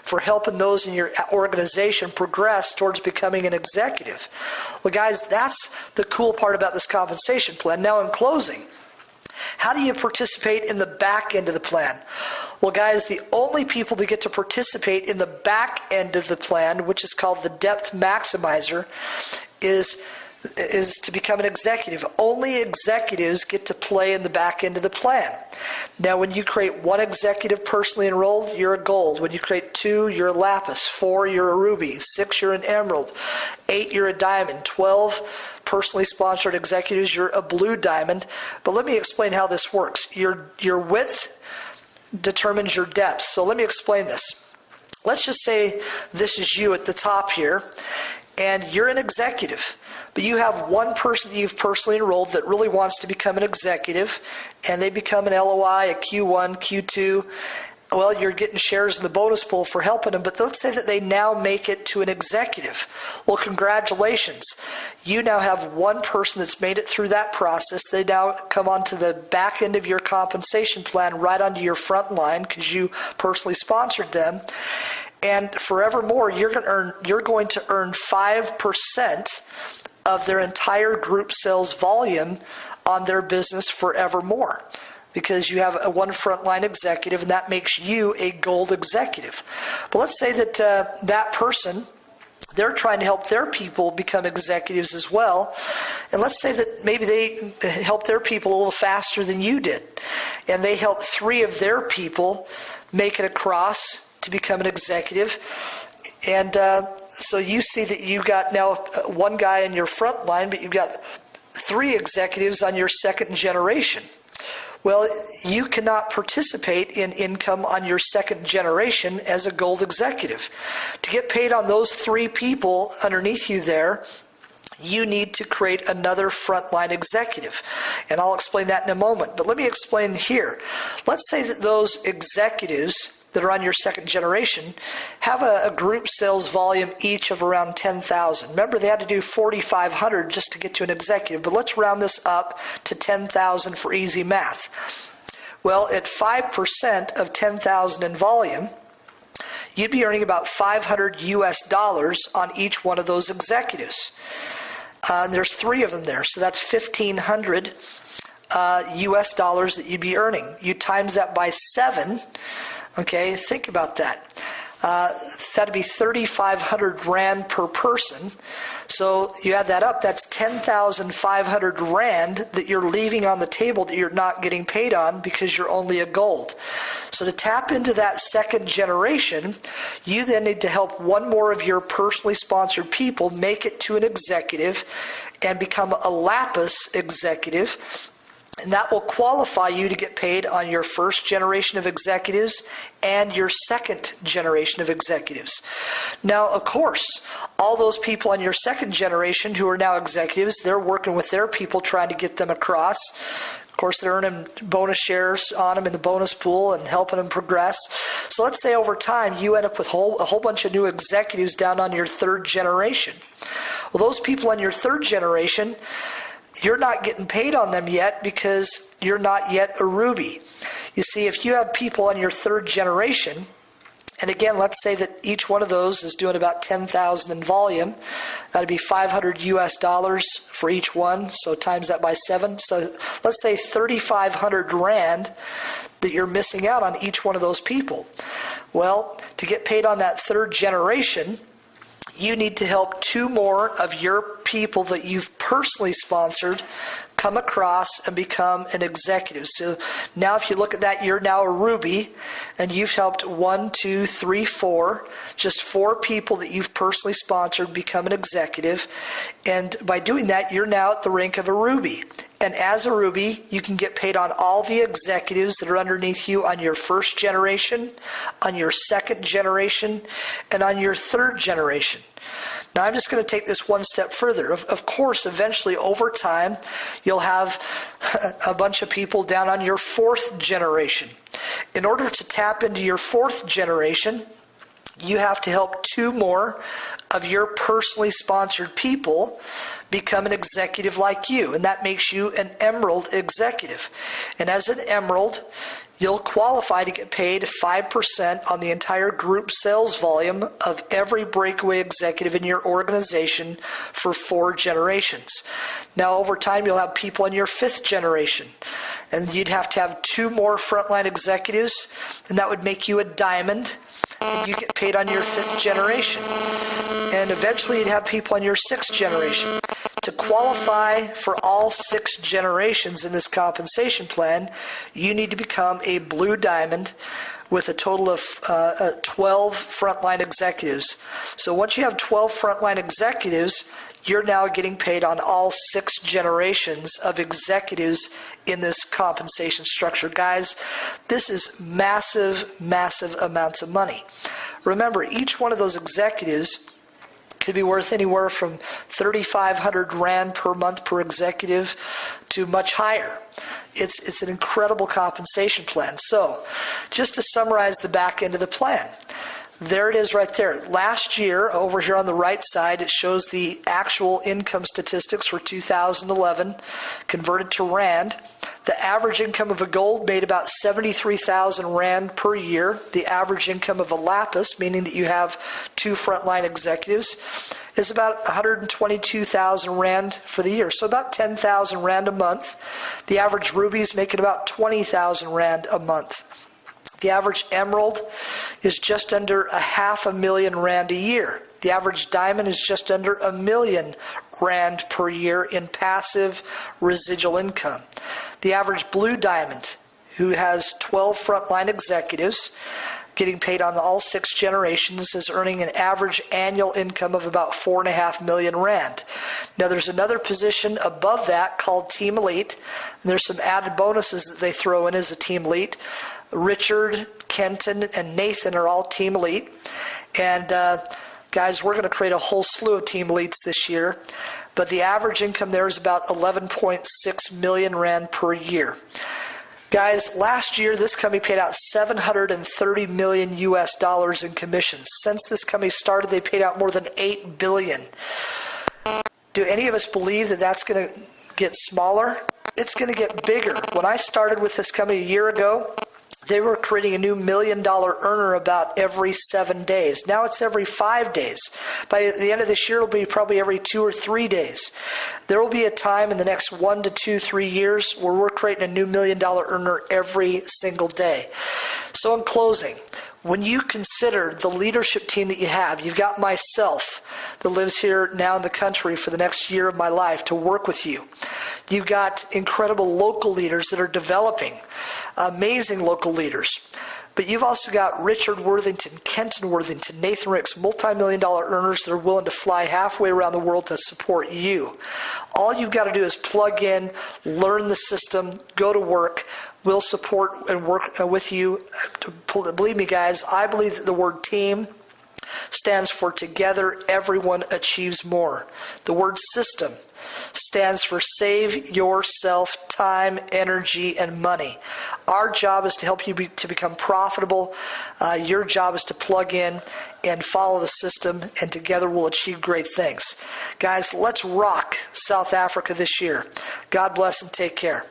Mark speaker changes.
Speaker 1: for helping those in your organization progress towards becoming an executive. Well, guys, that's the cool part about this compensation plan. Now, in closing, how do you participate in the back end of the plan? Well, guys, the only people that get to participate in the back end of the plan, which is called the Depth Maximizer, is to become an executive. Only executives get to play in the back end of the plan. Now, when you create one executive personally enrolled, you're a gold. When you create 2, you're a lapis. 4, you're a ruby. 6, you're an emerald. 8, you're a diamond. 12, personally sponsored executives, you're a blue diamond. But let me explain how this works. Your width determines your depth. So let me explain this. Let's just say this is you at the top here, and you're an executive, but you have one person that you've personally enrolled that really wants to become an executive, and they become an LOI, a Q1, Q2. Well, you're getting shares in the bonus pool for helping them, but let's say that they now make it to an executive. Well, congratulations. You now have one person that's made it through that process. They now come onto the back end of your compensation plan, right onto your front line, because you personally sponsored them. And forevermore, you're going to earn 5% of their entire group sales volume on their business forevermore, because you have a one frontline executive, and that makes you a gold executive. But let's say that that person, they're trying to help their people become executives as well. And let's say that maybe they helped their people a little faster than you did, and they helped 3 of their people make it across to become an executive. And so you see that you got now one guy in your front line, but you've got 3 executives on your second generation. Well, you cannot participate in income on your second generation as a gold executive. To get paid on those 3 people underneath you there, you need to create another frontline executive. And I'll explain that in a moment. But let me explain here. Let's say that those executives that are on your second generation have a group sales volume each of around 10,000. Remember, they had to do 4,500 just to get to an executive, but let's round this up to 10,000 for easy math. Well, at 5% of 10,000 in volume, you'd be earning about $500 US on each one of those executives. And there's 3 of them there, so that's $1,500 US that you'd be earning. You times that by 7. Okay, think about that. That'd be 3,500 Rand per person. So you add that up, that's 10,500 Rand that you're leaving on the table that you're not getting paid on because you're only a gold. So to tap into that second generation, you then need to help one more of your personally sponsored people make it to an executive and become a lapis executive. And that will qualify you to get paid on your first generation of executives and your second generation of executives. Now, of course, all those people on your second generation who are now executives, they're working with their people trying to get them across. Of course, they're earning bonus shares on them in the bonus pool and helping them progress. So let's say over time you end up with a whole bunch of new executives down on your third generation. Well, those people on your third generation, you're not getting paid on them yet because you're not yet a ruby. You see, if you have people on your third generation, and again, let's say that each one of those is doing about 10,000 in volume, that'd be $500 US for each one, so times that by 7. So let's say 3,500 Rand that you're missing out on each one of those people. Well, to get paid on that third generation, you need to help 2 more of your people that you've personally sponsored come across and become an executive. So now if you look at that, you're now a ruby, and you've helped 1, 2, 3, 4, just 4 people that you've personally sponsored become an executive. And by doing that, you're now at the rank of a ruby. And as a ruby, you can get paid on all the executives that are underneath you on your first generation, on your second generation, and on your third generation. Now, I'm just going to take this one step further. Of course, eventually, over time, you'll have a bunch of people down on your fourth generation. In order to tap into your fourth generation, you have to help 2 more of your personally sponsored people become an executive like you, and that makes you an emerald executive. And as an emerald, you'll qualify to get paid 5% on the entire group sales volume of every breakaway executive in your organization for 4 generations. Now, over time, you'll have people in your 5th generation, and you'd have to have 2 more frontline executives, and that would make you a diamond, and you get paid on your 5th generation. And eventually, you'd have people on your 6th generation. To qualify for all 6 generations in this compensation plan, you need to become a blue diamond with a total of 12 frontline executives. So once you have 12 frontline executives, you're now getting paid on all 6 generations of executives in this compensation structure. Guys, this is massive, massive amounts of money. Remember, each one of those executives could be worth anywhere from 3,500 Rand per month per executive to much higher. It's an incredible compensation plan. So, just to summarize the back end of the plan, there it is right there. Last year, over here on the right side, it shows the actual income statistics for 2011 converted to Rand. The average income of a gold made about 73,000 Rand per year. The average income of a lapis, meaning that you have 2 frontline executives, is about 122,000 Rand for the year. So about 10,000 Rand a month. The average ruby is making about 20,000 Rand a month. The average emerald is just under 500,000 Rand a year. The average diamond is just under 1,000,000 Rand per year in passive residual income. The average blue diamond, who has 12 frontline executives, getting paid on all 6 generations, is earning an average annual income of about 4.5 million Rand. Now there's another position above that called Team Elite, and there's some added bonuses that they throw in as a Team Elite. Richard, Kenton, and Nathan are all Team Elite. And guys, we're going to create a whole slew of Team Elites this year. But the average income there is about 11.6 million Rand per year. Guys, last year this company paid out $730 million US in commissions. Since this company started, they paid out more than $8 billion. Do any of us believe that that's going to get smaller? It's going to get bigger. When I started with this company a year ago, they were creating a new $1 million earner about every 7 days. Now it's every 5 days. By the end of this year, it'll be probably every 2 or 3 days. There will be a time in the next 1 to 2, 3 years where we're creating a new $1 million earner every single day. So in closing, when you consider the leadership team that you have, you've got myself that lives here now in the country for the next year of my life to work with you. You've got incredible local leaders that are developing, amazing local leaders. But you've also got Richard Worthington, Kenton Worthington, Nathan Ricks, multi-million-dollar earners that are willing to fly halfway around the world to support you. All you've got to do is plug in, learn the system, go to work. We'll support and work with you. Believe me, guys, I believe that the word team stands for together everyone achieves more. The word system stands for save yourself time, energy, and money. Our job is to help you to become profitable. Your job is to plug in and follow the system, and together we'll achieve great things. Guys, let's rock South Africa this year. God bless and take care.